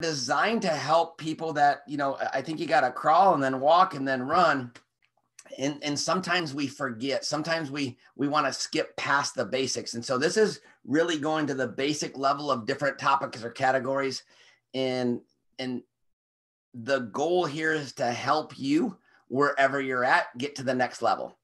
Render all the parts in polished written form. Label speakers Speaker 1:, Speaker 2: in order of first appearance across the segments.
Speaker 1: designed to help people that, I think you got to crawl and then walk and then run. And sometimes we forget, sometimes we want to skip past the basics. And so this is really going to the basic level of different topics or categories. And the goal here is to help you wherever you're at, get to the next level.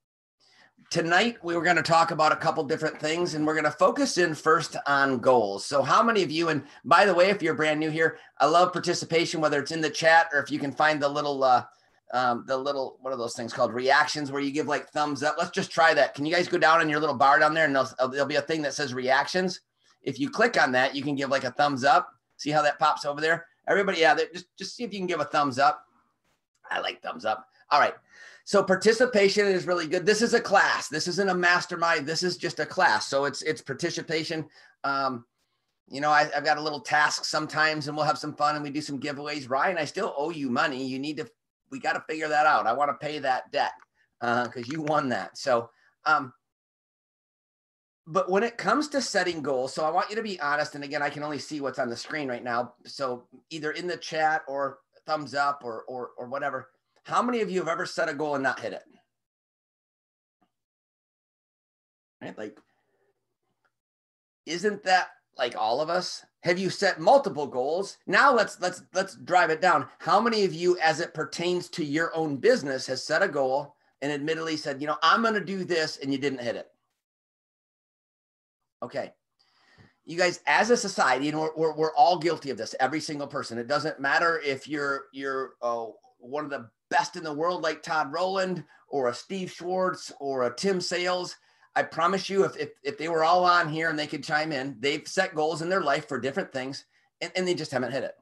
Speaker 1: Tonight, we were going to talk about a couple different things, and we're going to focus in first on goals. So how many of you, and by the way, if you're brand new here, I love participation, whether it's in the chat or if you can find the little, what are those things called? Reactions, where you give like thumbs up. Let's just try that. Can you guys go down on your little bar down there, and there'll be a thing that says reactions. If you click on that, you can give like a thumbs up. See how that pops over there? Everybody, yeah, just see if you can give a thumbs up. I like thumbs up. All right. So participation is really good. This is a class. This isn't a mastermind. This is just a class. So it's participation. I've got a little task sometimes, and we'll have some fun and we do some giveaways. Ryan, I still owe you money. We got to figure that out. I want to pay that debt because you won that. So, but when it comes to setting goals, so I want you to be honest. And again, I can only see what's on the screen right now. So either in the chat or thumbs up or whatever. How many of you have ever set a goal and not hit it? Right? Like, isn't that like all of us? Have you set multiple goals? Now let's drive it down. How many of you, as it pertains to your own business, has set a goal and admittedly said, I'm going to do this, and you didn't hit it? Okay. You guys, as a society, and we're all guilty of this, every single person. It doesn't matter if you're one of the best in the world like Todd Rowland or a Steve Schwartz or a Tim Sales. I promise you, if they were all on here and they could chime in, they've set goals in their life for different things and they just haven't hit it.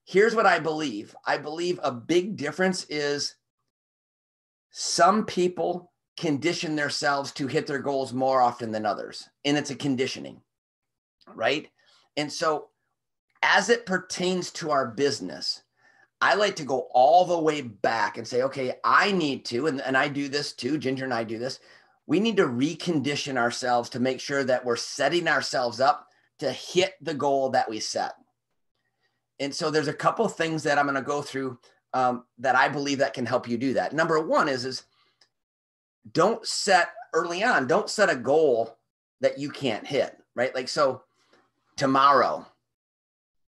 Speaker 1: Here's what I believe. I believe a big difference is some people condition themselves to hit their goals more often than others. And it's a conditioning, right? And so as it pertains to our business, I like to go all the way back and say, okay, I need to, and I do this too, Ginger and I do this. We need to recondition ourselves to make sure that we're setting ourselves up to hit the goal that we set. And so there's a couple of things that I'm going to go through that I believe that can help you do that. Number one is don't set a goal that you can't hit, right? Like, so tomorrow,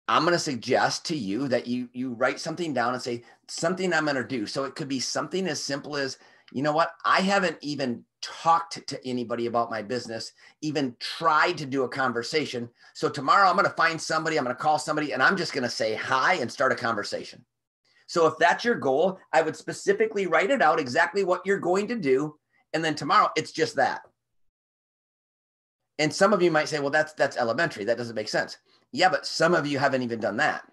Speaker 1: I'm going to suggest to you that you write something down and say something I'm going to do. So it could be something as simple as, you know what? I haven't even talked to anybody about my business, even tried to do a conversation. So tomorrow I'm going to find somebody, I'm going to call somebody, and I'm just going to say hi and start a conversation. So if that's your goal, I would specifically write it out exactly what you're going to do. And then tomorrow it's just that. And some of you might say, well, that's elementary. That doesn't make sense. Yeah, but some of you haven't even done that.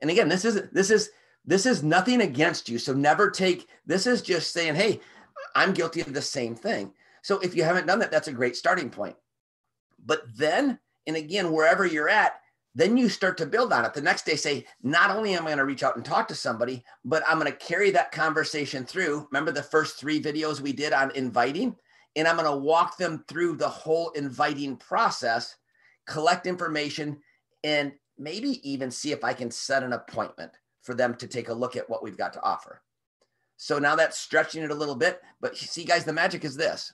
Speaker 1: And again, this is nothing against you. So never this is just saying, hey, I'm guilty of the same thing. So if you haven't done that, that's a great starting point. But then, and again, wherever you're at, then you start to build on it. The next day, say, not only am I going to reach out and talk to somebody, but I'm going to carry that conversation through. Remember the first 3 videos we did on inviting? And I'm going to walk them through the whole inviting process, collect information, and maybe even see if I can set an appointment for them to take a look at what we've got to offer. So now that's stretching it a little bit, but see guys, the magic is this.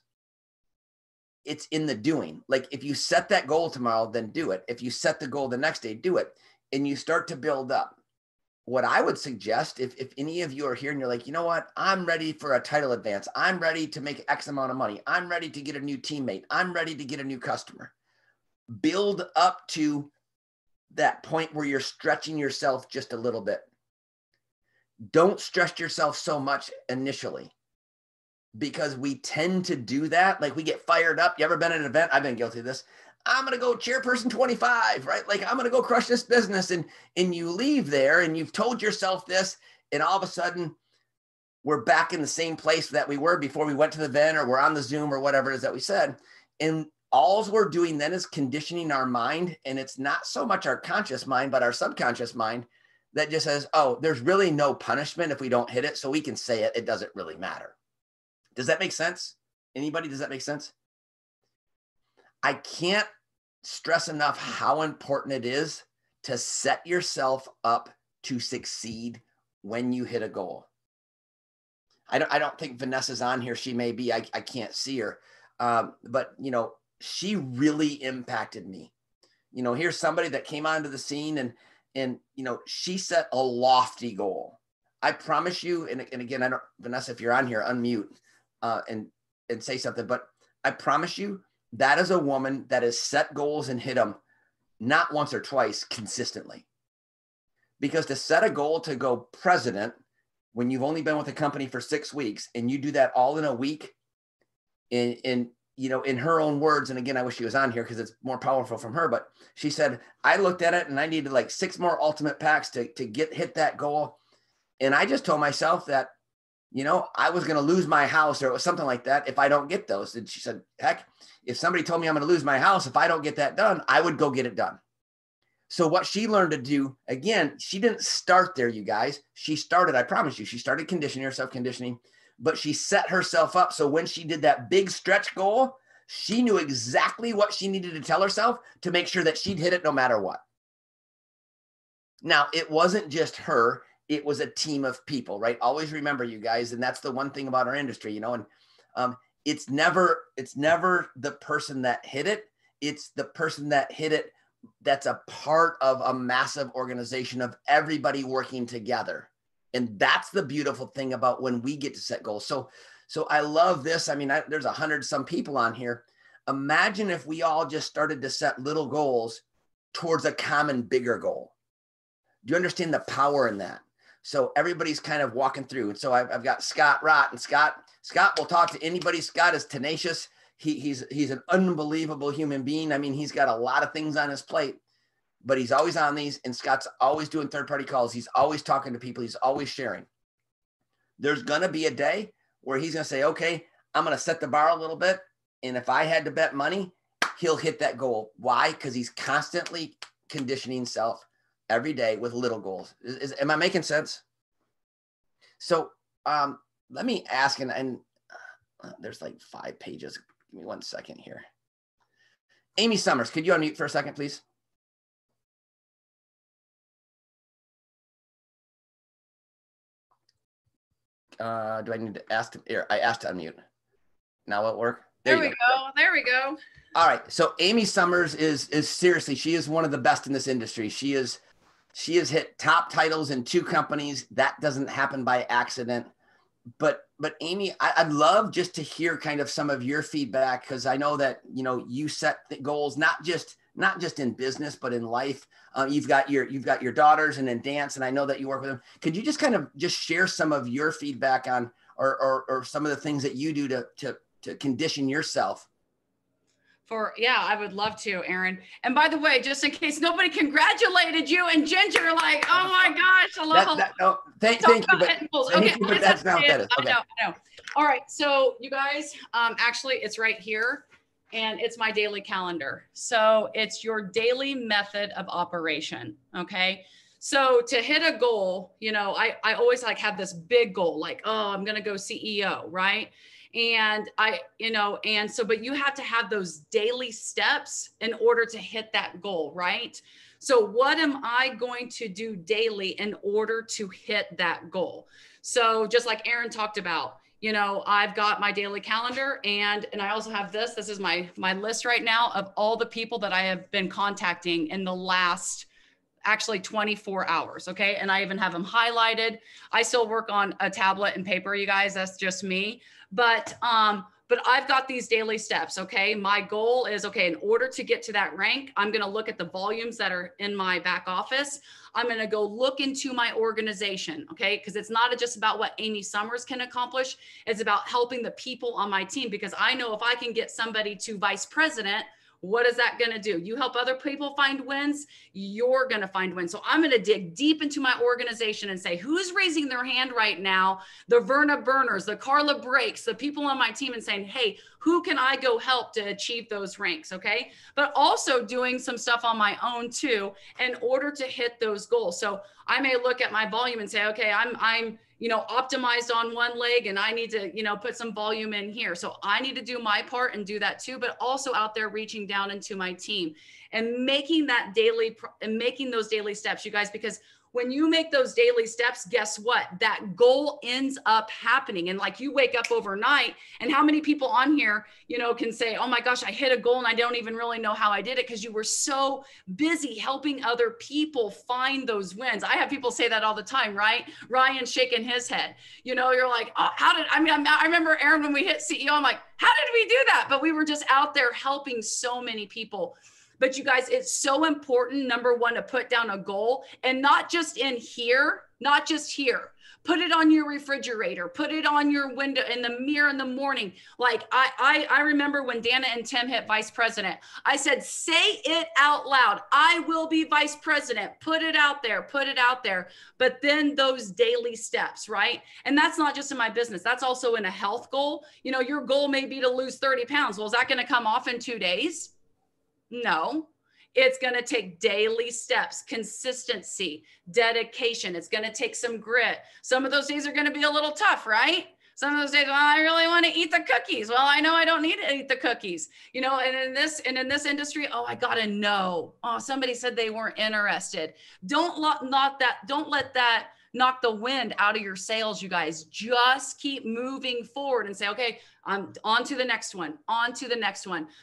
Speaker 1: It's in the doing. Like if you set that goal tomorrow, then do it. If you set the goal the next day, do it. And you start to build up. What I would suggest, if any of you are here and you're like, you know what, I'm ready for a title advance. I'm ready to make X amount of money. I'm ready to get a new teammate. I'm ready to get a new customer. Build up to that point where you're stretching yourself just a little bit. Don't stress yourself so much initially because we tend to do that. Like we get fired up. You ever been at an event? I've been guilty of this. I'm going to go chairperson 25, right? Like I'm going to go crush this business. And you leave there and you've told yourself this. And all of a sudden we're back in the same place that we were before we went to the event, or we're on the Zoom or whatever it is that we said. And all we're doing then is conditioning our mind. And it's not so much our conscious mind, but our subconscious mind that just says, oh, there's really no punishment if we don't hit it. So we can say it. It doesn't really matter. Does that make sense? Anybody? Does that make sense? I can't stress enough how important it is to set yourself up to succeed when you hit a goal. I don't think Vanessa's on here. She may be, I can't see her. But you know, she really impacted me. You know, here's somebody that came onto the scene and, you know, she set a lofty goal. I promise you. And again, I don't, Vanessa, if you're on here, unmute and say something, but I promise you that is a woman that has set goals and hit them not once or twice consistently. Because to set a goal to go president when you've only been with a company for 6 weeks and you do that all in a week, in you know, in her own words, and again, I wish she was on here because it's more powerful from her, but she said, I looked at it and I needed like 6 more ultimate packs to hit that goal. And I just told myself that, you know, I was going to lose my house or something like that if I don't get those. And she said, heck, if somebody told me I'm going to lose my house, if I don't get that done, I would go get it done. So what she learned to do, again, she didn't start there, you guys. She started, I promise you, she started conditioning herself, but she set herself up. So when she did that big stretch goal, she knew exactly what she needed to tell herself to make sure that she'd hit it no matter what. Now, it wasn't just her. It was a team of people, right? Always remember, you guys, and that's the one thing about our industry, you know, and it's never the person that hit it. It's the person that hit it that's a part of a massive organization of everybody working together. And that's the beautiful thing about when we get to set goals. So I love this. I mean, there's 100 some people on here. Imagine if we all just started to set little goals towards a common bigger goal. Do you understand the power in that? So everybody's kind of walking through. And so I've got Scott Rott, and Scott will talk to anybody. Scott is tenacious. He's an unbelievable human being. I mean, he's got a lot of things on his plate, but he's always on these, and Scott's always doing third-party calls. He's always talking to people. He's always sharing. There's going to be a day where he's going to say, okay, I'm going to set the bar a little bit. And if I had to bet money, he'll hit that goal. Why? Because he's constantly conditioning himself every day with little goals. Am I making sense? So let me ask, and there's like 5 pages. Give me 1 second here. Amy Summers, could you unmute for a second, please? Do I need to ask? Here, I asked to unmute. Now will it work?
Speaker 2: There we go. There we go.
Speaker 1: All right. So Amy Summers is seriously, she is one of the best in this industry. She has hit top titles in 2 companies. That doesn't happen by accident. But Amy, I'd love just to hear kind of some of your feedback, because I know that, you know, you set the goals, not just in business, but in life. You've got your daughters and in dance, and I know that you work with them. Could you just kind of just share some of your feedback on, or some of the things that you do to condition yourself?
Speaker 2: Yeah, I would love to, Aaron. And by the way, just in case nobody congratulated you and Ginger, like, oh my gosh, I love
Speaker 1: thank you, but that's not what that is. Okay.
Speaker 2: I know. All right, so you guys, actually, it's right here, and it's my daily calendar. So it's your daily method of operation. Okay. So to hit a goal, you know, I always like have this big goal, like, oh, I'm going to go CEO, right? And but you have to have those daily steps in order to hit that goal, right? So what am I going to do daily in order to hit that goal? So just like Aaron talked about, you know, I've got my daily calendar, and I also have this is my list right now of all the people that I have been contacting in the last actually 24 hours. Okay. And I even have them highlighted. I still work on a tablet and paper, you guys, that's just me. But I've got these daily steps. Okay. My goal is, okay, in order to get to that rank, I'm going to look at the volumes that are in my back office. I'm going to go look into my organization. Okay. Because it's not just about what Amy Summers can accomplish. It's about helping the people on my team, because I know if I can get somebody to vice president, what is that going to do? You help other people find wins, you're going to find wins. So I'm going to dig deep into my organization and say, who's raising their hand right now? The Verna Burners, the Carla Breaks, the people on my team, and saying, hey, who can I go help to achieve those ranks? Okay. But also doing some stuff on my own too, in order to hit those goals. So I may look at my volume and say, okay, I'm optimized on one leg and I need to, put some volume in here. So I need to do my part and do that too, but also out there reaching down into my team and making those daily steps, you guys, because when you make those daily steps, guess what? That goal ends up happening. And like you wake up overnight, and how many people on here, can say, oh my gosh, I hit a goal and I don't even really know how I did it because you were so busy helping other people find those wins. I have people say that all the time, right? Ryan shaking his head. You're like, oh, I remember Aaron, when we hit CEO, I'm like, how did we do that? But we were just out there helping so many people. But you guys, it's so important, number one, to put down a goal, and not just here. Put it on your refrigerator, put it on your window, in the mirror in the morning. Like I remember when Dana and Tim hit vice president, I said, say it out loud. I will be vice president. Put it out there. But then those daily steps, right? And that's not just in my business. That's also in a health goal. Your goal may be to lose 30 pounds. Well, is that going to come off in 2 days? No, it's going to take daily steps, consistency, dedication. It's going to take some grit. Some of those days are going to be a little tough, right? Some of those days, well, I really want to eat the cookies. Well, I know I don't need to eat the cookies, and in this industry, oh, I got to know. Oh, somebody said they weren't interested. Don't let that knock the wind out of your sails, you guys. Just keep moving forward and say, okay, I'm on to the next one,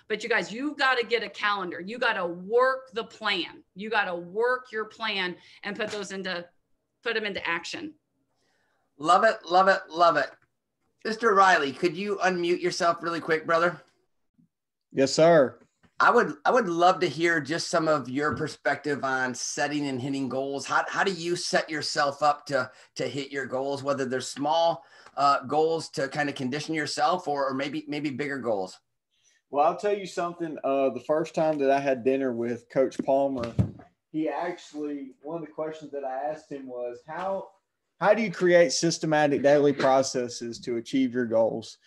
Speaker 2: But you guys, you've got to get a calendar. You got to work the plan. You got to work your plan and put them into action.
Speaker 1: Love it. Mr. Riley, could you unmute yourself really quick, brother?
Speaker 3: Yes, sir.
Speaker 1: I would love to hear just some of your perspective on setting and hitting goals. How do you set yourself up to hit your goals, whether they're small goals to kind of condition yourself or maybe bigger goals?
Speaker 3: Well, I'll tell you something. The first time that I had dinner with Coach Palmer, one of the questions that I asked him was, how do you create systematic daily processes to achieve your goals?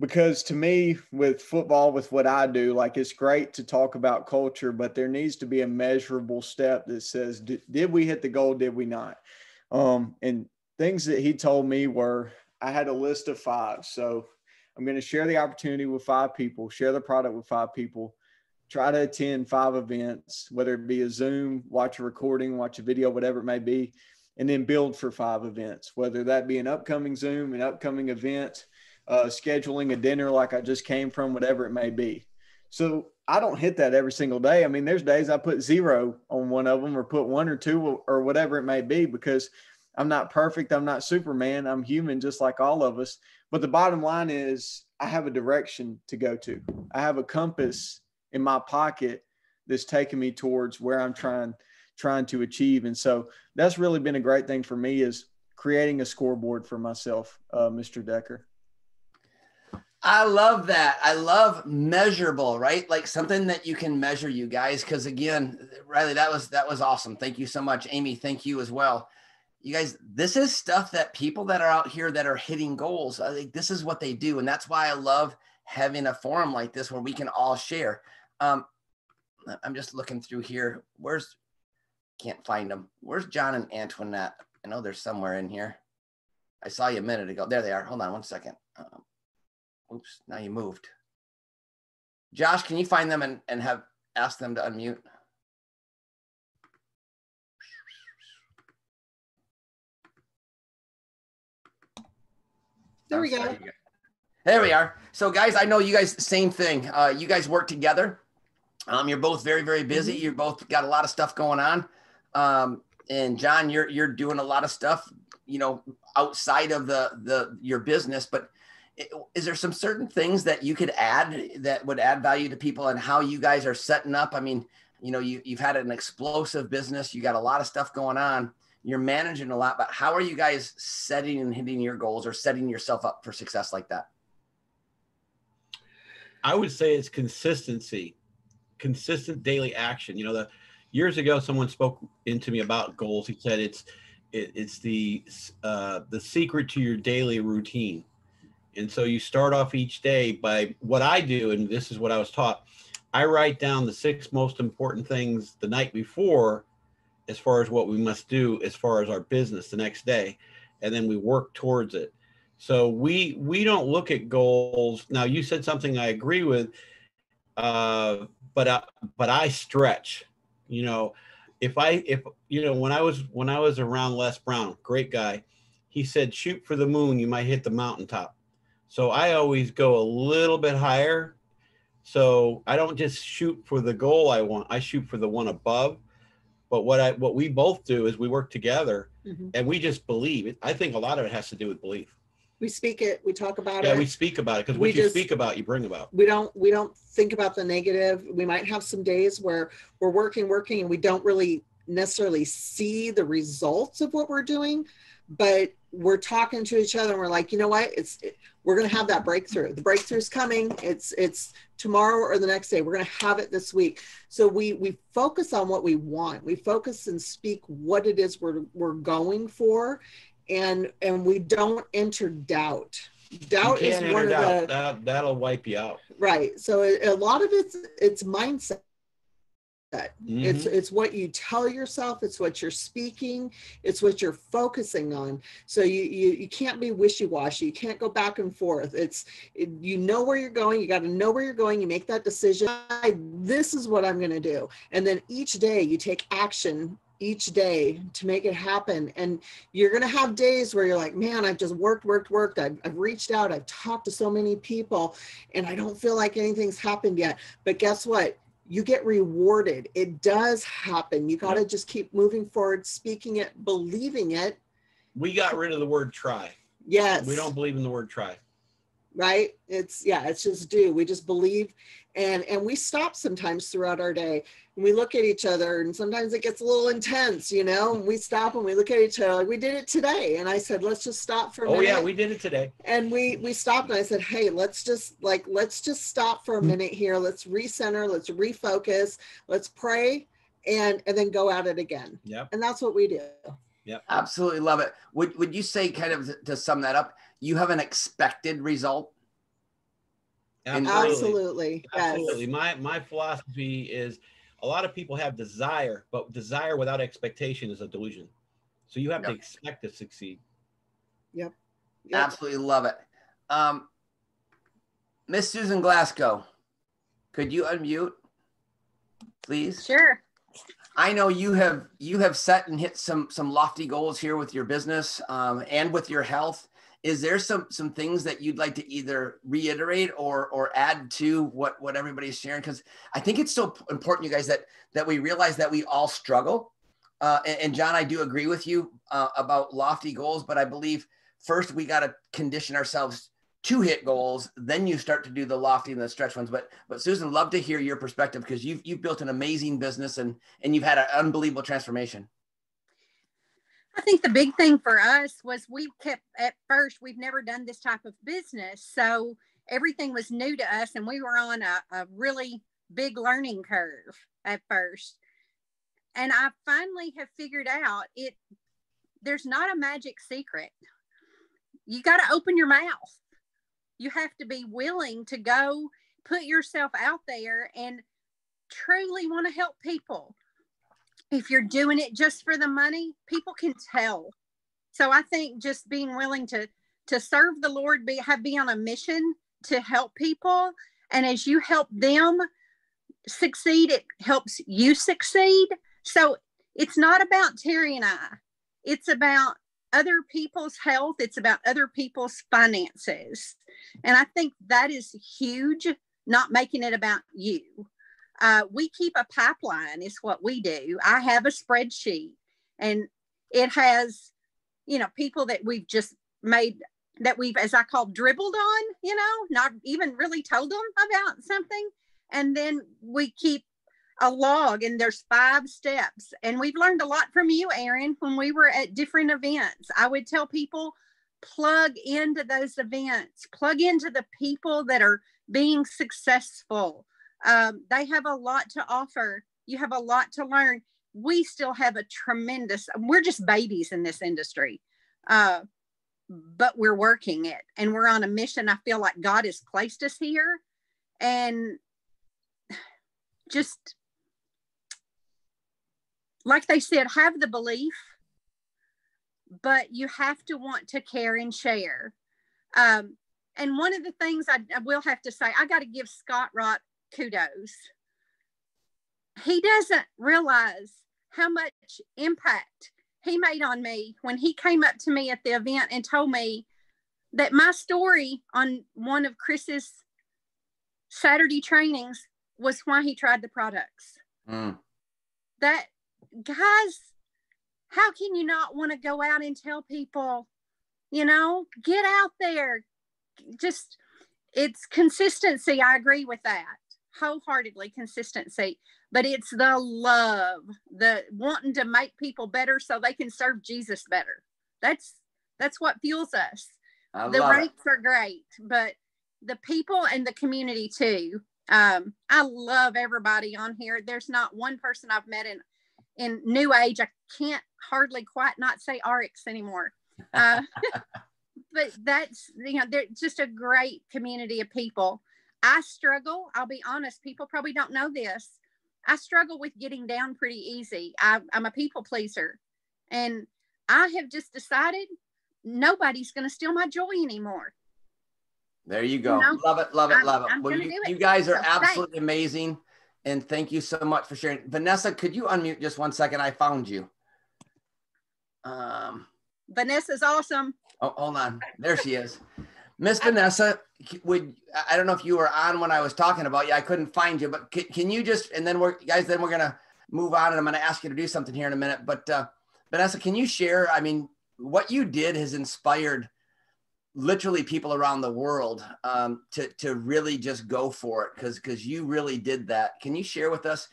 Speaker 3: Because to me, with football, with what I do, like, it's great to talk about culture, but there needs to be a measurable step that says, did we hit the goal? Did we not? And things that he told me were, I had a list of 5. So I'm going to share the opportunity with 5 people, share the product with 5 people, try to attend 5 events, whether it be a Zoom, watch a recording, watch a video, whatever it may be, and then build for 5 events, whether that be an upcoming Zoom, an upcoming event, scheduling a dinner like I just came from, whatever it may be. So I don't hit that every single day. I mean, there's days I put 0 on one of them, or put 1 or 2 or whatever it may be, because I'm not perfect. I'm not Superman. I'm human, just like all of us. But the bottom line is, I have a direction to go to. I have a compass in my pocket that's taking me towards where I'm trying to achieve. And so that's really been a great thing for me, is creating a scoreboard for myself, Mr. Decker.
Speaker 1: I love that. I love measurable, right? Like something that you can measure, you guys. Because again, Riley, that was awesome. Thank you so much. Amy, thank you as well. You guys, this is stuff that people that are out here that are hitting goals, I think this is what they do. And that's why I love having a forum like this where we can all share. I'm just looking through here. Can't find them. Where's John and Antoinette? I know they're somewhere in here. I saw you a minute ago. There they are. Hold on one second. Oops, now you moved. Josh, can you find them and ask them to unmute?
Speaker 4: There we go.
Speaker 1: There we are. So guys, I know you guys, same thing. You guys work together. You're both very, very busy.
Speaker 4: Mm-hmm.
Speaker 1: You're both got a lot of stuff going on. And John, you're doing a lot of stuff, outside of your business, but is there some certain things that you could add that would add value to people and how you guys are setting up? I mean, you've had an explosive business. You got a lot of stuff going on. You're managing a lot, but how are you guys setting and hitting your goals or setting yourself up for success like that?
Speaker 5: I would say it's consistency, consistent daily action. Years ago, someone spoke into me about goals. He said it's the secret to your daily routine. And so you start off each day by what I do, and this is what I was taught. I write down the 6 most important things the night before as far as what we must do as far as our business the next day. and then we work towards it. So we don't look at goals. Now, you said something I agree with, but I stretch. You know, if you know, when I was around Les Brown, great guy, he said, shoot for the moon, you might hit the mountaintop. So I always go a little bit higher. So I don't just shoot for the goal I want, I shoot for the one above. But what we both do is we work together, and we just believe it. I think a lot of it has to do with belief.
Speaker 4: We speak it, we talk about it.
Speaker 5: Yeah, we speak about it, because what you speak about, you bring about.
Speaker 4: We don't think about the negative. We might have some days where we're working, and we don't really necessarily see the results of what we're doing, but we're talking to each other and we're like, you know what, we're going to have that breakthrough. The breakthrough's coming. It's tomorrow or the next day. We're going to have it this week. So we focus on what we want. We focus and speak what it is we're going for. And we don't enter doubt. Doubt is one of the
Speaker 5: that'll wipe you out.
Speaker 4: Right. So a lot of it's mindset. It's what you tell yourself. It's what you're speaking. It's what you're focusing on. So you can't be wishy-washy. You can't go back and forth. You know where you're going. You got to know where you're going. You make that decision. This is what I'm going to do. And then each day you take action each day to make it happen. And you're going to have days where you're like, man, I've just worked. I've reached out. I've talked to so many people and I don't feel like anything's happened yet. But guess what? You get rewarded. It does happen. You got to just keep moving forward, speaking it, believing it.
Speaker 5: We got rid of the word try.
Speaker 4: Yes.
Speaker 5: We don't believe in the word try.
Speaker 4: Right? It's just do. We just believe. And we stop sometimes throughout our day and we look at each other, and sometimes it gets a little intense, you know, and we stop and we look at each other like we did it today. And I said, let's just stop for a minute.
Speaker 5: Oh yeah, we did it today.
Speaker 4: And we stopped and I said, hey, let's just stop for a minute here. Let's recenter, let's refocus, let's pray and then go at it again.
Speaker 5: Yep.
Speaker 4: And that's what we do.
Speaker 5: Yep.
Speaker 1: Absolutely love it. Would you say, kind of to sum that up, you have an expected result?
Speaker 4: Absolutely.
Speaker 5: Absolutely.
Speaker 4: Yes.
Speaker 5: My philosophy is, a lot of people have desire, but desire without expectation is a delusion. So you have to expect to succeed.
Speaker 4: Yep.
Speaker 1: Absolutely love it. Miss Susan Glasgow, could you unmute, please?
Speaker 6: Sure.
Speaker 1: I know you have set and hit some lofty goals here with your business and with your health. Is there some things that you'd like to either reiterate or add to what everybody's sharing? Because I think it's so important, you guys, that we realize that we all struggle. And John, I do agree with you about lofty goals, but I believe first we got to condition ourselves to hit goals. Then you start to do the lofty and the stretch ones. But Susan, love to hear your perspective, because you've built an amazing business and you've had an unbelievable transformation.
Speaker 6: I think the big thing for us was at first, we've never done this type of business. So everything was new to us and we were on a really big learning curve at first. And I finally have figured out there's not a magic secret. You got to open your mouth. You have to be willing to go put yourself out there and truly want to help people. If you're doing it just for the money, people can tell. So I think just being willing to serve the Lord, be on a mission to help people. And as you help them succeed, it helps you succeed. So it's not about Terry and I. It's about other people's health. It's about other people's finances. And I think that is huge, not making it about you. We keep a pipeline is what we do. I have a spreadsheet and it has, people that we've just made, that we've, as I call, dribbled on, not even really told them about something. And then we keep a log and there's 5 steps. And we've learned a lot from you, Aaron, when we were at different events. I would tell people, plug into those events, plug into the people that are being successful. They have a lot to offer. You have a lot to learn. We still have we're just babies in this industry, but we're working it and we're on a mission. I feel like God has placed us here, and just like they said, have the belief, but you have to want to care and share. And one of the things I will have to say, I got to give Scott Rock kudos. He doesn't realize how much impact he made on me when he came up to me at the event and told me that my story on one of Chris's Saturday trainings was why he tried the products. That, guys, how can you not want to go out and tell people, you know, get out there? Just, it's consistency. I agree with that wholeheartedly, consistency, but it's the love, the wanting to make people better so they can serve Jesus better. That's what fuels us. The ranks are great, but the people and the community too. I love everybody on here. There's not one person I've met in New Age. I can't hardly quite not say RX anymore. But that's, you know, they're just a great community of people. I struggle. I'll be honest. People probably don't know this. I struggle with getting down pretty easy. I'm a people pleaser, and I have just decided nobody's going to steal my joy anymore.
Speaker 1: There you go. You know? Love it. Love it. Love it. Well, you guys are absolutely amazing. And thank you so much for sharing. Vanessa, could you unmute just 1 second? I found you.
Speaker 6: Vanessa's awesome.
Speaker 1: Oh, hold on. There she is. Miss Vanessa, I don't know if you were on when I was talking about you. I couldn't find you, but can you just, and then we're going to move on, and I'm going to ask you to do something here in a minute. But Vanessa, can you share, I mean, what you did has inspired literally people around the world to really just go for it, because you really did that. Can you share with us?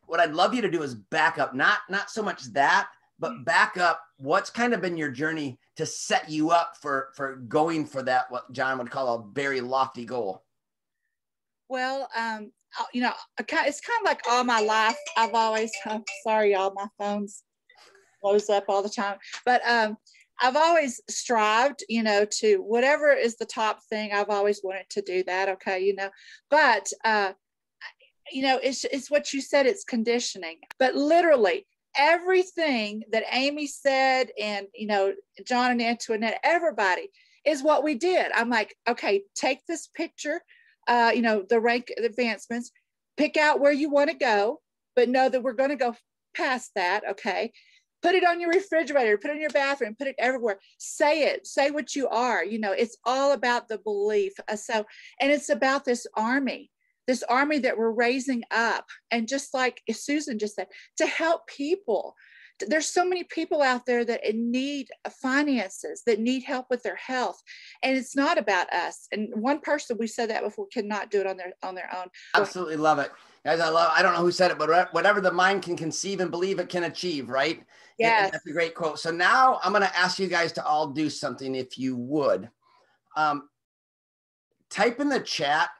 Speaker 1: What I'd love you to do is back up, not so much that, but back up what's kind of been your journey to set you up for going for that, what John would call a very lofty goal.
Speaker 7: Well, you know, it's kind of like all my life. I've always, sorry, y'all, my phone's blows up all the time, but I've always strived, you know, to whatever is the top thing. I've always wanted to do that. Okay. You know, but, you know, it's what you said, it's conditioning, but literally everything that Amy said, and, you know, John and Antoinette, everybody, is what we did. I'm like, okay, take this picture, you know, the rank advancements, pick out where you want to go, but know that we're going to go past that. Okay. Put it on your refrigerator, put it in your bathroom, put it everywhere. Say it, say what you are. You know, it's all about the belief. And it's about this army that we're raising up. And just like Susan just said, to help people. There's so many people out there that need finances, that need help with their health. And it's not about us. And one person, we said that before, cannot do it on their own.
Speaker 1: Absolutely love it. Guys, I don't know who said it, but whatever the mind can conceive and believe, it can achieve, right?
Speaker 7: Yeah.
Speaker 1: That's a great quote. So now I'm going to ask you guys to all do something, if you would. Type in the chat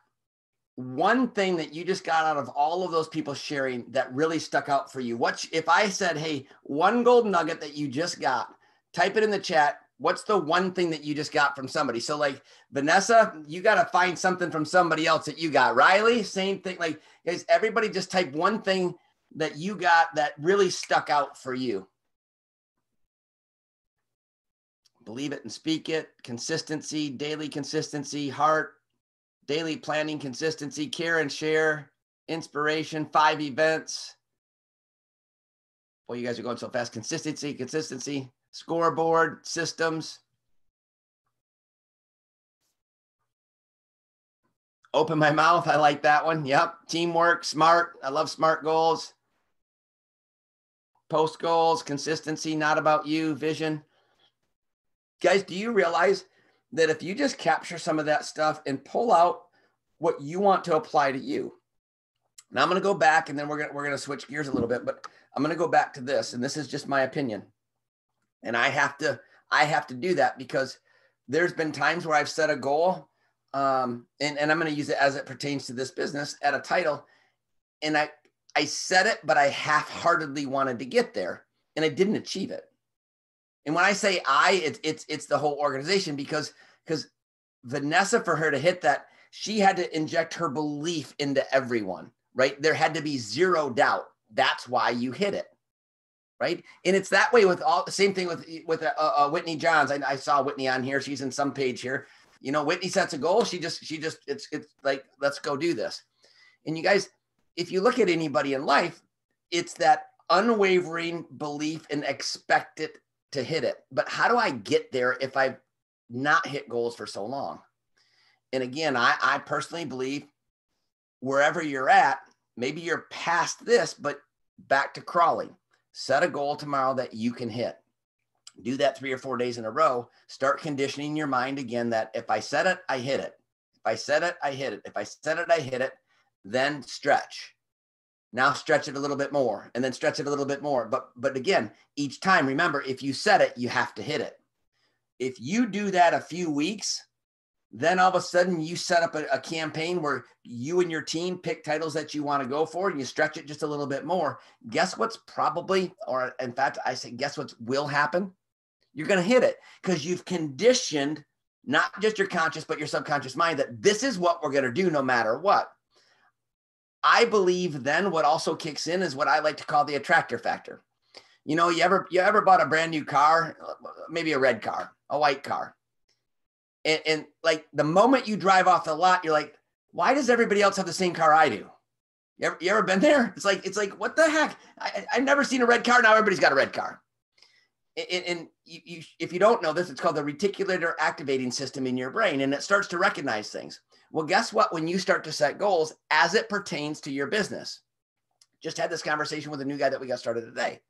Speaker 1: one thing that you just got out of all of those people sharing that really stuck out for you. If I said, hey, one gold nugget that you just got, type it in the chat. What's the one thing that you just got from somebody? So like Vanessa, you got to find something from somebody else that you got. Riley, same thing. Like, guys, everybody just type one thing that you got that really stuck out for you. Believe it and speak it. Consistency, daily consistency, heart, daily planning, consistency, care and share, inspiration, 5 events. Boy, you guys are going so fast. Consistency, scoreboard, systems. Open my mouth. I like that one. Yep. Teamwork, smart. I love SMART goals. Post goals, consistency, not about you, vision. Guys, do you realize that if you just capture some of that stuff and pull out what you want to apply to you? Now I'm going to go back, and then we're going to switch gears a little bit, but I'm going to go back to this, and this is just my opinion. And I have to do that because there's been times where I've set a goal, and I'm going to use it as it pertains to this business at a title. And I set it, but I half-heartedly wanted to get there, and I didn't achieve it. And when I say it's the whole organization, because Vanessa, for her to hit that, she had to inject her belief into everyone, right? There had to be zero doubt. That's why you hit it. right? And it's that way with all the same thing with Whitney Johns. I saw Whitney on here. She's in some page here. You know, Whitney sets a goal. She just it's like, let's go do this. And you guys, if you look at anybody in life, it's that unwavering belief and expect it to hit it. But how do I get there if I've not hit goals for so long? And again, I personally believe wherever you're at, maybe you're past this, but back to crawling. Set a goal tomorrow that you can hit. Do that 3 or 4 days in a row. Start conditioning your mind again that if I set it, I hit it. If I set it, I hit it. If I set it, I hit it. Then stretch. Now stretch it a little bit more, and then stretch it a little bit more. But again, each time, remember, if you set it, you have to hit it. If you do that a few weeks, then all of a sudden you set up a campaign where you and your team pick titles that you want to go for, and you stretch it just a little bit more. Guess what's probably, or in fact, I say, guess what will happen? You're going to hit it because you've conditioned not just your conscious, but your subconscious mind that this is what we're going to do no matter what. I believe then what also kicks in is what I like to call the attractor factor. You know, you ever bought a brand new car, maybe a red car, a white car. And like the moment you drive off the lot, you're like, why does everybody else have the same car I do? You ever been there? It's like, what the heck? I've never seen a red car. Now everybody's got a red car. And if you don't know this, it's called the reticular activating system in your brain, and it starts to recognize things. Well, guess what? When you start to set goals as it pertains to your business, just had this conversation with a new guy that we got started today.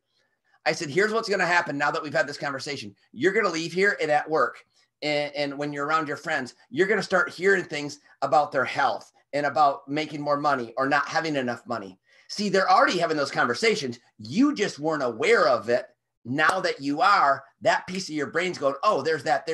Speaker 1: I said, here's what's going to happen now that we've had this conversation. You're going to leave here and at work, and when you're around your friends, you're going to start hearing things about their health and about making more money or not having enough money. See, they're already having those conversations. You just weren't aware of it. Now that you are, that piece of your brain's going, oh, there's that.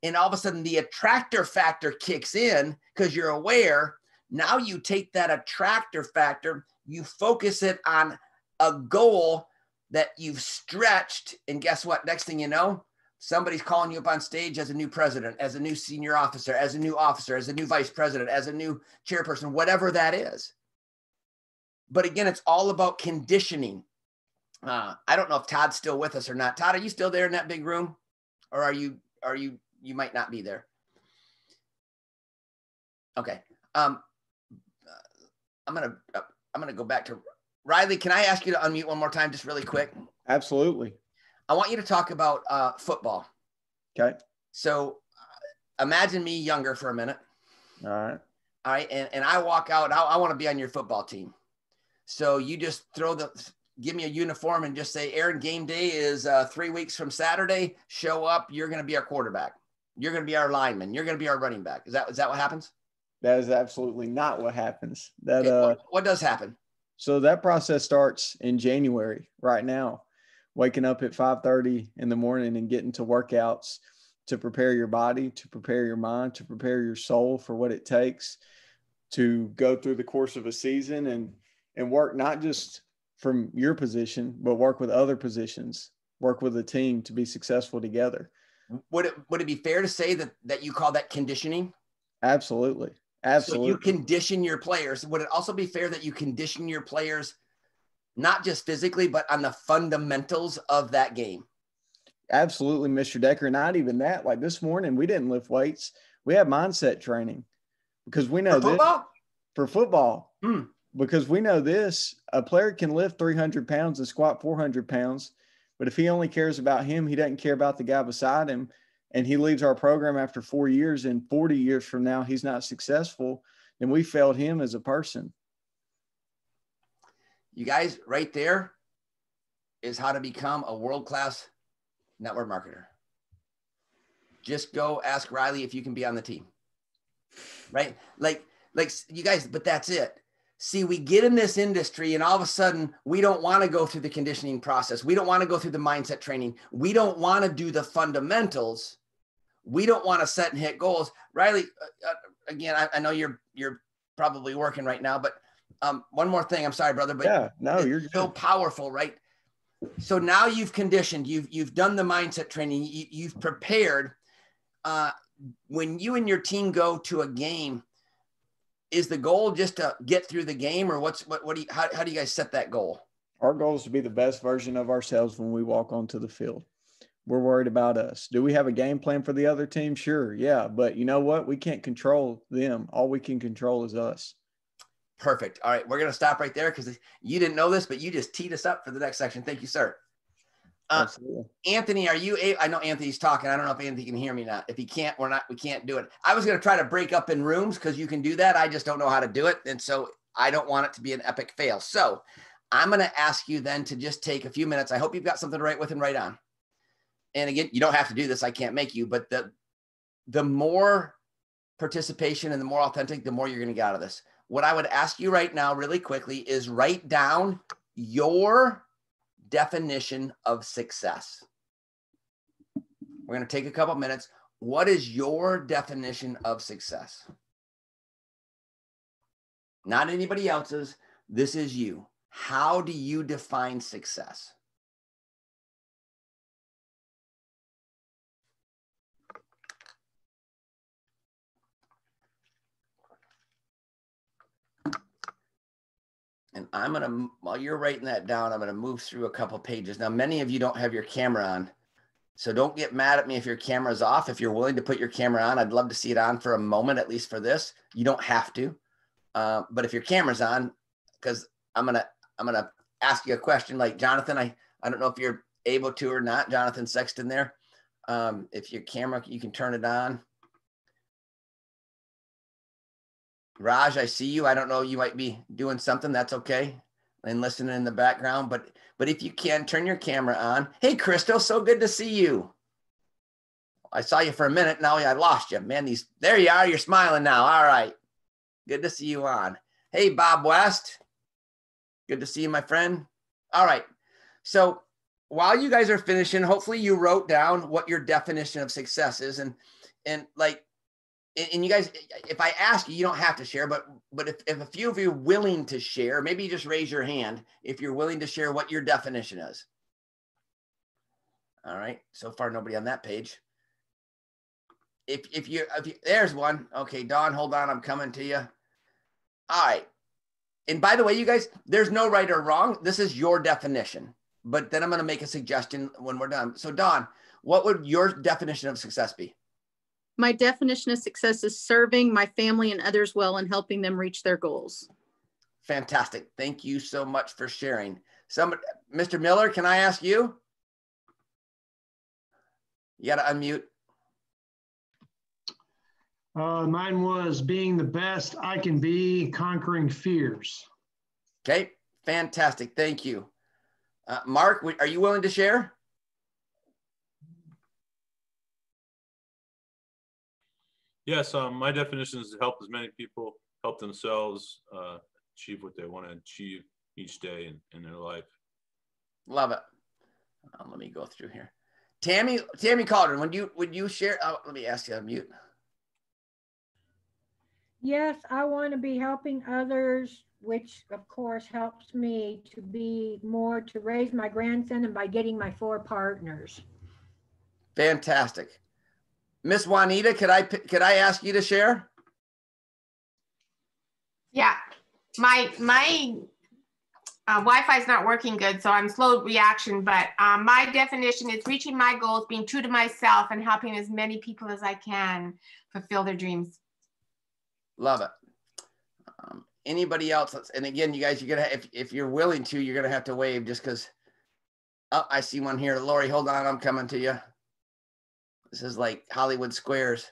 Speaker 1: And all of a sudden the attractor factor kicks in because you're aware. Now you take that attractor factor, you focus it on a goal that you've stretched. And guess what? Next thing you know, somebody's calling you up on stage as a new president, as a new senior officer, as a new officer, as a new vice president, as a new chairperson, whatever that is. But again, it's all about conditioning. I don't know if Todd's still with us or not. Todd, are you still there in that big room? Or you might not be there. Okay. I'm going to go back to Riley. Can I ask you to unmute one more time, just really quick?
Speaker 3: Absolutely.
Speaker 1: I want you to talk about football.
Speaker 3: Okay.
Speaker 1: So imagine me younger for a minute.
Speaker 3: All right.
Speaker 1: All right. And I walk out, I want to be on your football team. So you just give me a uniform and just say, Aaron, game day is 3 weeks from Saturday. Show up. You're going to be our quarterback. You're going to be our lineman. You're going to be our running back. Is that what happens?
Speaker 3: That is absolutely not what happens.
Speaker 1: Okay, what does happen?
Speaker 3: So that process starts in January right now, waking up at 5:30 in the morning and getting to workouts to prepare your body, to prepare your mind, to prepare your soul for what it takes to go through the course of a season and work not just from your position, but work with other positions, work with a team to be successful together.
Speaker 1: Would it be fair to say that you call that conditioning?
Speaker 3: Absolutely. Absolutely.
Speaker 1: So you condition your players. Would it also be fair that you condition your players, not just physically, but on the fundamentals of that game?
Speaker 3: Absolutely, Mr. Decker. Not even that. Like this morning, we didn't lift weights. We had mindset training because we know for football. Because we know this, a player can lift 300 pounds and squat 400 pounds, but if he only cares about him, he doesn't care about the guy beside him, and he leaves our program after 4 years, and 40 years from now, he's not successful, then we failed him as a person.
Speaker 1: You guys, right there is how to become a world-class network marketer. Just go ask Riley if you can be on the team, right? Like you guys, but that's it. See, we get in this industry and all of a sudden we don't want to go through the conditioning process. We don't want to go through the mindset training. We don't want to do the fundamentals. We don't want to set and hit goals. Riley, again, I know you're probably working right now, but one more thing. I'm sorry, brother, but
Speaker 3: yeah, no, you're
Speaker 1: so powerful, right? So now you've conditioned, you've done the mindset training, you've prepared. When you and your team go to a game, is the goal just to get through the game, or how do you guys set that goal?
Speaker 3: Our goal is to be the best version of ourselves when we walk onto the field. We're worried about us. Do we have a game plan for the other team? Sure. Yeah. But you know what? We can't control them. All we can control is us.
Speaker 1: Perfect. All right. We're going to stop right there because you didn't know this, but you just teed us up for the next section. Thank you, sir.
Speaker 3: Absolutely.
Speaker 1: Anthony, are you I know Anthony's talking. I don't know if Anthony can hear me now. If he can't, we can't do it. I was going to try to break up in rooms because you can do that. I just don't know how to do it. And so I don't want it to be an epic fail. So I'm going to ask you then to just take a few minutes. I hope you've got something to write with and write on. And again, you don't have to do this. I can't make you, but the more participation and the more authentic, the more you're going to get out of this. What I would ask you right now really quickly is write down your definition of success. We're going to take a couple minutes. What is your definition of success? Not anybody else's. This is you. How do you define success? And I'm going to, while you're writing that down, I'm going to move through a couple pages. Now, many of you don't have your camera on, so don't get mad at me if your camera's off. If you're willing to put your camera on, I'd love to see it on for a moment, at least for this. You don't have to. But if your camera's on, because I'm going to ask you a question like Jonathan, I don't know if you're able to or not, Jonathan Sexton there. If your camera, you can turn it on. Raj, I see you. I don't know. You might be doing something. That's okay. And listening in the background. But if you can, turn your camera on. Hey, Crystal, so good to see you. I saw you for a minute. Now I lost you. Man, there you are. You're smiling now. All right. Good to see you on. Hey, Bob West. Good to see you, my friend. All right. So while you guys are finishing, hopefully you wrote down what your definition of success is. And you guys, if I ask you, you don't have to share, but if a few of you are willing to share, maybe you just raise your hand if you're willing to share what your definition is. All right. So far, nobody on that page. If you there's one. Okay, Dawn, hold on. I'm coming to you. All right. And by the way, you guys, there's no right or wrong. This is your definition. But then I'm going to make a suggestion when we're done. So Dawn, what would your definition of success be?
Speaker 8: My definition of success is serving my family and others well and helping them reach their goals.
Speaker 1: Fantastic. Thank you so much for sharing. Mr. Miller, can I ask you? You got to unmute.
Speaker 9: Mine was being the best I can be, conquering fears.
Speaker 1: Okay, fantastic. Thank you. Mark, are you willing to share?
Speaker 10: Yes, my definition is to help as many people help themselves achieve what they want to achieve each day in their life.
Speaker 1: Love it. Let me go through here. Tammy Cauldron, would you share? Let me ask you to mute.
Speaker 11: Yes, I want to be helping others, which of course helps me to be more to raise my grandson and by getting my 4 partners.
Speaker 1: Fantastic. Miss Juanita, could I ask you to share?
Speaker 12: Yeah, my Wi-Fi is not working good, so I'm slow reaction, but my definition is reaching my goals, being true to myself, and helping as many people as I can fulfill their dreams.
Speaker 1: Love it. Anybody else? And again, you guys, you're gonna if you're willing to, you're gonna have to wave just because. Oh, I see one here. Lori, hold on, I'm coming to you. This is like Hollywood Squares.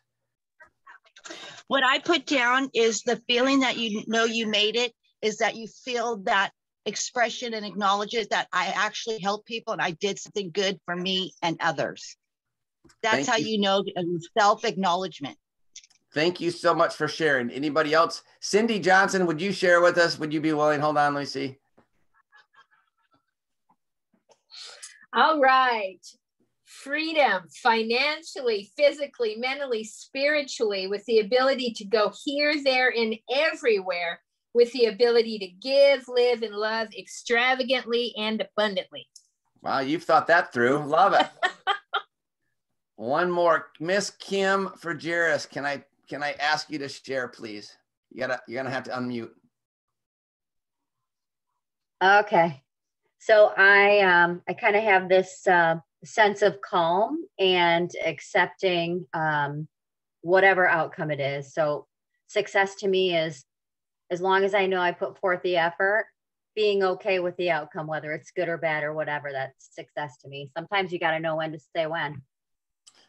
Speaker 13: What I put down is the feeling that you know you made it, is that you feel that expression and acknowledge it, that I actually helped people and I did something good for me and others. That's how you know self-acknowledgement.
Speaker 1: Thank you so much for sharing. Anybody else? Cindy Johnson, would you share with us? Would you be willing? Hold on, let me see.
Speaker 14: All right. Freedom, financially, physically, mentally, spiritually, with the ability to go here, there, and everywhere, with the ability to give, live, and love extravagantly and abundantly.
Speaker 1: Wow, you've thought that through. Love it. One more. Miss Kim Frageris, can I ask you to share, please? You're gonna have to unmute.
Speaker 15: Okay. So I kind of have this sense of calm and accepting whatever outcome it is. So success to me is, as long as I know I put forth the effort, being okay with the outcome, whether it's good or bad or whatever, that's success to me. Sometimes you got to know when to say when.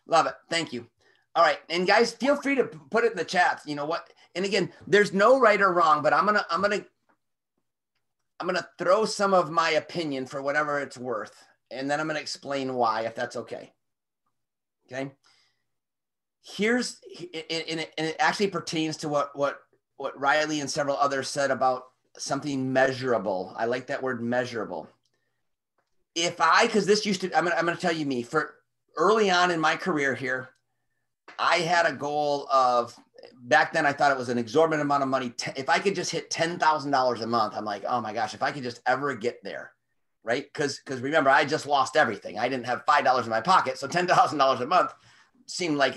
Speaker 1: Love it. Thank you. All right. And guys, feel free to put it in the chat. You know what? And again, there's no right or wrong, but I'm going to throw some of my opinion for whatever it's worth. And then I'm going to explain why, if that's okay. Okay. And it actually pertains to what Riley and several others said about something measurable. I like that word, measurable. Because this used to, I'm going to tell you me, for early on in my career here, I had a goal of, back then I thought it was an exorbitant amount of money. If I could just hit $10,000 a month, I'm like, oh my gosh, if I could just ever get there, right? Because remember, I just lost everything. I didn't have $5 in my pocket. So $10,000 a month seemed like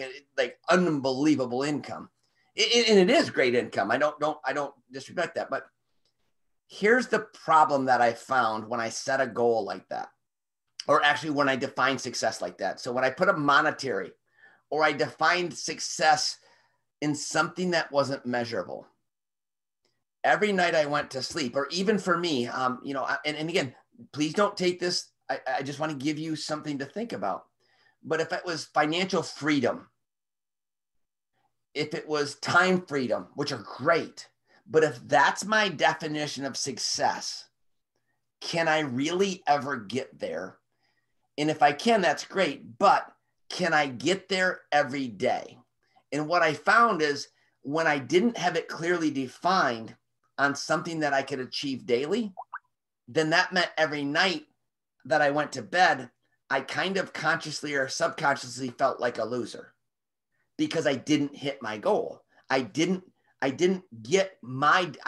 Speaker 1: unbelievable income. And it is great income. I don't disrespect that. But here's the problem that I found when I set a goal like that, or actually when I define success like that. So when I put a monetary, or I defined success in something that wasn't measurable, every night I went to sleep, or even for me, and again, please don't take this. I just want to give you something to think about. But if it was financial freedom, if it was time freedom, which are great, but if that's my definition of success, can I really ever get there? And if I can, that's great. But can I get there every day? And what I found is when I didn't have it clearly defined on something that I could achieve daily, then that meant every night that I went to bed, I kind of consciously or subconsciously felt like a loser because I didn't hit my goal. I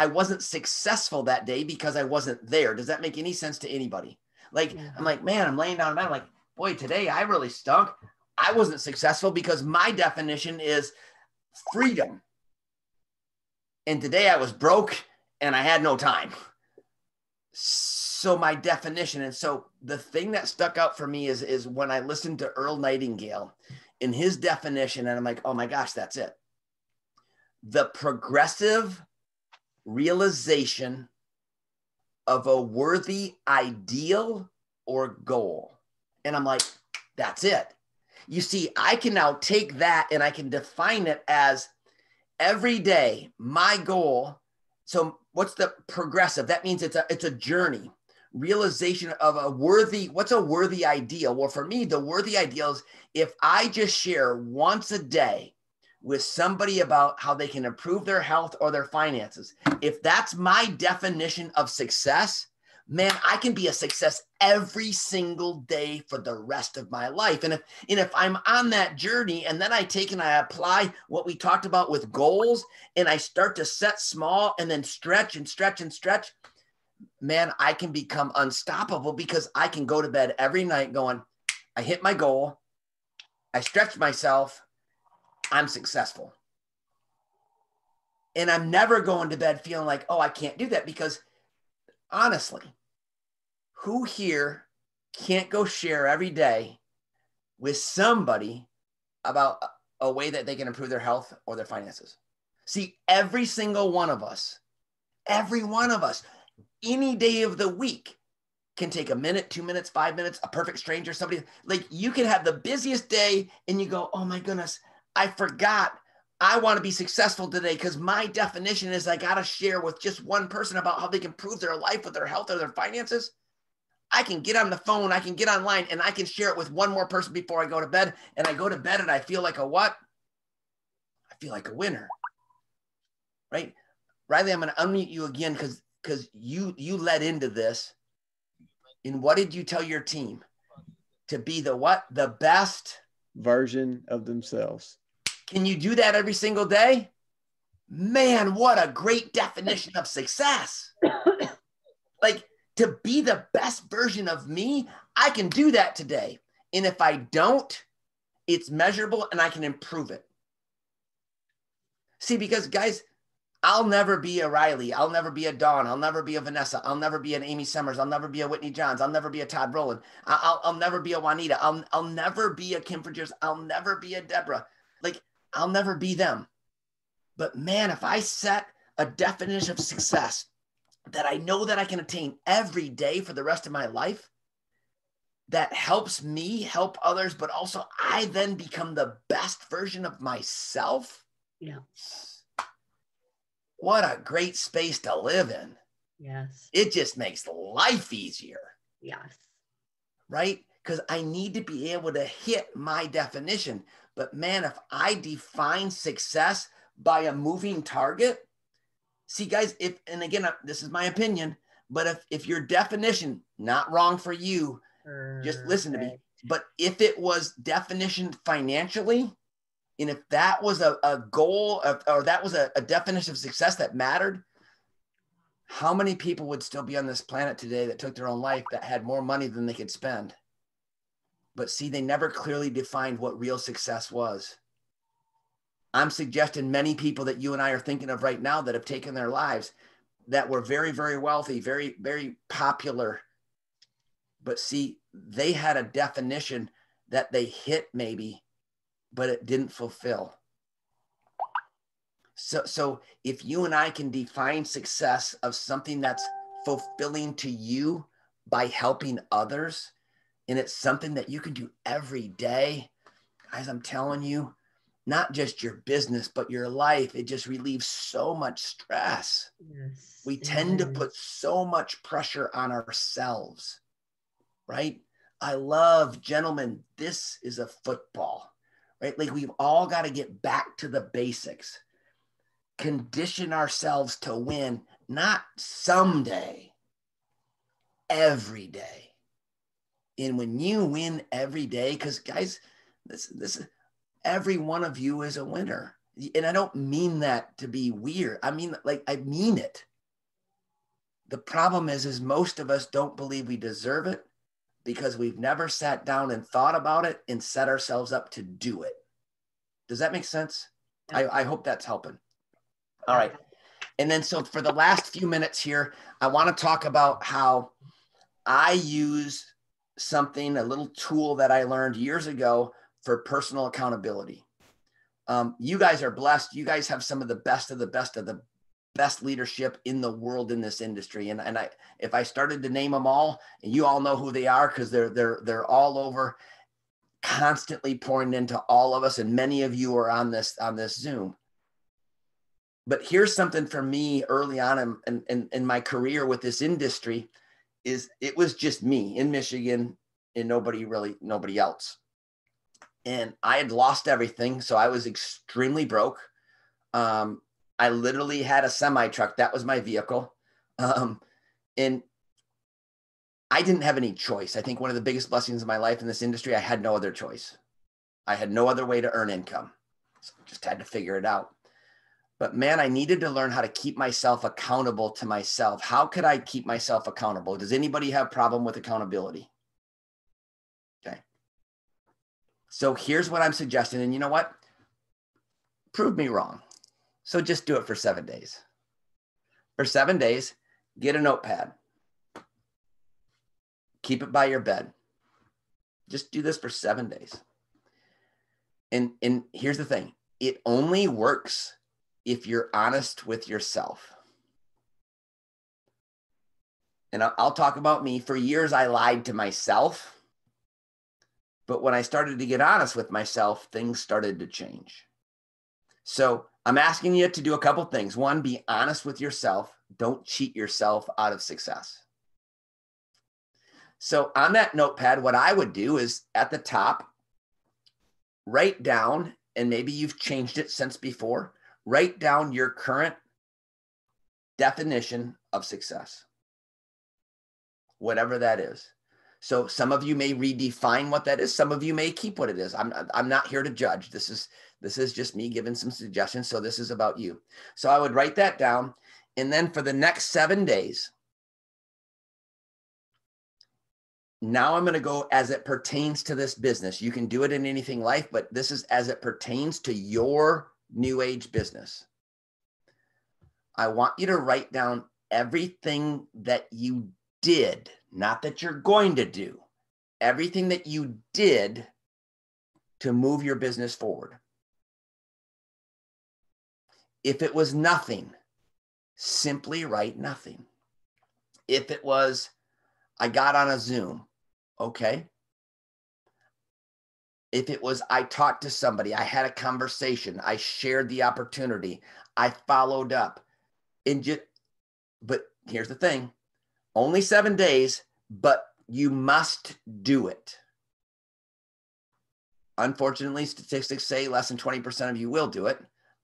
Speaker 1: wasn't successful that day because I wasn't there. Does that make any sense to anybody? I'm like, man, I'm laying down in bed. I'm like, boy, today I really stunk. I wasn't successful because my definition is freedom. And today I was broke and I had no time. So my definition. And so the thing that stuck out for me is when I listened to Earl Nightingale in his definition, and I'm like, oh my gosh, that's it. The progressive realization of a worthy ideal or goal. And I'm like, that's it. You see, I can now take that and I can define it as every day, my goal. So what's the progressive? That means it's a journey, realization of what's a worthy ideal? Well, for me, the worthy ideal is if I just share once a day with somebody about how they can improve their health or their finances. If that's my definition of success, man, I can be a success every single day for the rest of my life. And if I'm on that journey and then I take and I apply what we talked about with goals and I start to set small and then stretch and stretch and stretch, man, I can become unstoppable because I can go to bed every night going, I hit my goal. I stretched myself. I'm successful. And I'm never going to bed feeling like, oh, I can't do that, because honestly, who here can't go share every day with somebody about a way that they can improve their health or their finances? See, every single one of us, any day of the week can take a minute, 2 minutes, 5 minutes, a perfect stranger, somebody like you can have the busiest day and you go, oh my goodness, I forgot. I want to be successful today because my definition is I got to share with just one person about how they can improve their life with their health or their finances. I can get on the phone, I can get online, and I can share it with one more person before I go to bed. And I go to bed and I feel like a what? I feel like a winner, right? Riley, I'm going to unmute you again because you led into this. And what did you tell your team? To be the what? The best
Speaker 3: version of themselves.
Speaker 1: Can you do that every single day? Man, what a great definition of success. Like, to be the best version of me, I can do that today. And if I don't, it's measurable and I can improve it. See, because guys, I'll never be a Riley. I'll never be a Dawn. I'll never be a Vanessa. I'll never be an Amy Summers. I'll never be a Whitney Johns. I'll never be a Todd Brolin. I'll never be a Juanita. I'll never be a Kim Frederick. I'll never be a Deborah. Like, I'll never be them. But man, if I set a definition of success that I know that I can attain every day for the rest of my life, that helps me help others, but also I then become the best version of myself.
Speaker 15: Yeah.
Speaker 1: What a great space to live in.
Speaker 15: Yes.
Speaker 1: It just makes life easier.
Speaker 15: Yes.
Speaker 1: Right? Because I need to be able to hit my definition. But man, if I define success by a moving target, see guys, and again, this is my opinion, but if your definition, not wrong for you, just listen to me, but if it was definition financially, and if that was a goal or that was a definition of success that mattered, how many people would still be on this planet today that took their own life that had more money than they could spend? But see, they never clearly defined what real success was. I'm suggesting many people that you and I are thinking of right now that have taken their lives that were very, very wealthy, very, very popular. But see, they had a definition that they hit maybe, but it didn't fulfill. So if you and I can define success of something that's fulfilling to you by helping others, and it's something that you can do every day, guys, I'm telling you, not just your business, but your life, it just relieves so much stress.
Speaker 15: Yes.
Speaker 1: We tend to put so much pressure on ourselves, right? I love, gentlemen, this is a football, right? Like we've all got to get back to the basics, condition ourselves to win, not someday, every day. And when you win every day, because guys, this every one of you is a winner. And I don't mean that to be weird. I mean, like, I mean it. The problem is most of us don't believe we deserve it because we've never sat down and thought about it and set ourselves up to do it. Does that make sense? Yeah. I hope that's helping. All right. And then, so for the last few minutes here, I want to talk about how I use something, a little tool that I learned years ago for personal accountability. You guys are blessed. You guys have some of the best of the best of the best leadership in the world in this industry. And if I started to name them all, and you all know who they are because they're all over, constantly pouring into all of us, and many of you are on this Zoom. But here's something for me early on in my career with this industry is it was just me in Michigan and nobody else. And I had lost everything. So I was extremely broke. I literally had a semi truck. That was my vehicle. And I didn't have any choice. I think one of the biggest blessings of my life in this industry, I had no other choice. I had no other way to earn income. So I just had to figure it out. But man, I needed to learn how to keep myself accountable to myself. How could I keep myself accountable? Does anybody have a problem with accountability? Okay. So here's what I'm suggesting. And you know what? Prove me wrong. So just do it for 7 days. For 7 days, get a notepad. Keep it by your bed. Just do this for 7 days. And here's the thing. It only works if you're honest with yourself. And I'll talk about me. For years, I lied to myself. But when I started to get honest with myself, things started to change. So I'm asking you to do a couple things. One, be honest with yourself. Don't cheat yourself out of success. So on that notepad, what I would do is at the top, write down, and maybe you've changed it since before, write down your current definition of success, whatever that is. So some of you may redefine what that is. Some of you may keep what it is. I'm not here to judge. This is just me giving some suggestions. So this is about you. So I would write that down. And then for the next 7 days, now I'm going to go as it pertains to this business. You can do it in anything life, but this is as it pertains to your new age business. I want you to write down everything that you did, not that you're going to do, everything that you did to move your business forward. If it was nothing, simply write nothing. If it was, I got on a Zoom, okay. If it was, I talked to somebody, I had a conversation, I shared the opportunity, I followed up. But here's the thing, only 7 days, but you must do it. Unfortunately, statistics say less than 20% of you will do it.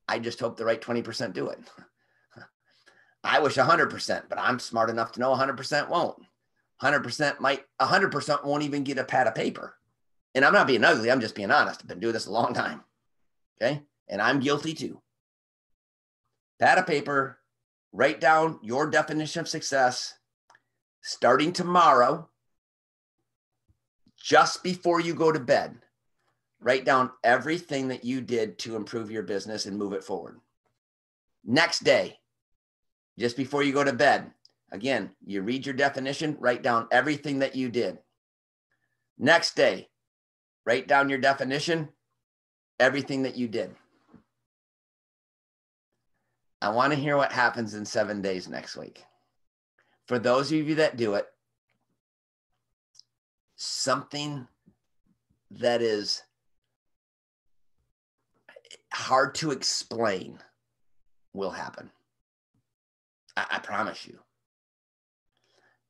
Speaker 1: I just hope the right 20% do it. I wish 100%, but I'm smart enough to know 100% won't. 100% won't even get a pad of paper. And I'm not being ugly. I'm just being honest. I've been doing this a long time. Okay. And I'm guilty too. Pad of paper, write down your definition of success starting tomorrow, just before you go to bed. Write down everything that you did to improve your business and move it forward. Next day, just before you go to bed, again, you read your definition, write down everything that you did. Next day, write down your definition, everything that you did. I want to hear what happens in 7 days next week. For those of you that do it, something that is hard to explain will happen. I promise you.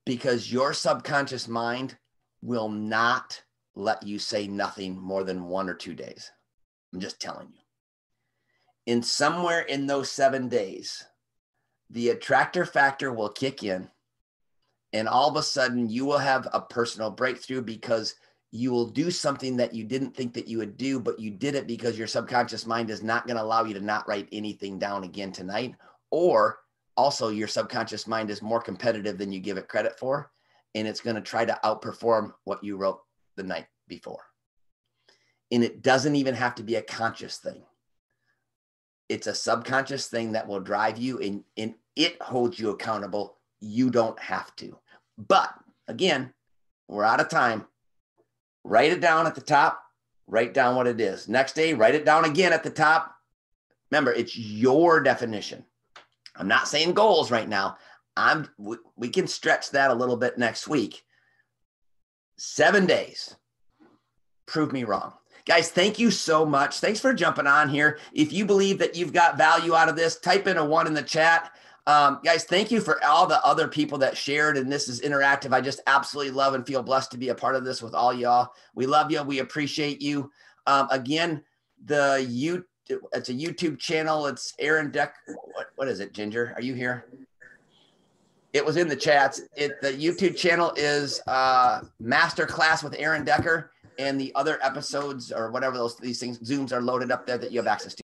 Speaker 1: Because your subconscious mind will not let you say nothing more than 1 or 2 days. I'm just telling you. In somewhere in those 7 days, the attractor factor will kick in, and all of a sudden you will have a personal breakthrough because you will do something that you didn't think that you would do, but you did it because your subconscious mind is not going to allow you to not write anything down again tonight. Or also your subconscious mind is more competitive than you give it credit for, and it's going to try to outperform what you wrote the night before. And it doesn't even have to be a conscious thing. It's a subconscious thing that will drive you, and it holds you accountable. You don't have to. But again, we're out of time. Write it down at the top. Write down what it is. Next day, write it down again at the top. Remember, it's your definition. I'm not saying goals right now. We can stretch that a little bit next week. 7 days. Prove me wrong. Guys, thank you so much. Thanks for jumping on here. If you believe that you've got value out of this, type in a 1 in the chat. Guys, thank you for all the other people that shared, and this is interactive. I just absolutely love and feel blessed to be a part of this with all y'all. We love you. We appreciate you. Again, it's a YouTube channel. It's Aaron Deck. What is it, Ginger? Are you here? It was in the chats. The YouTube channel is MasterClass with Aaron Decker, and the other episodes or whatever these things, Zooms are loaded up there that you have access to.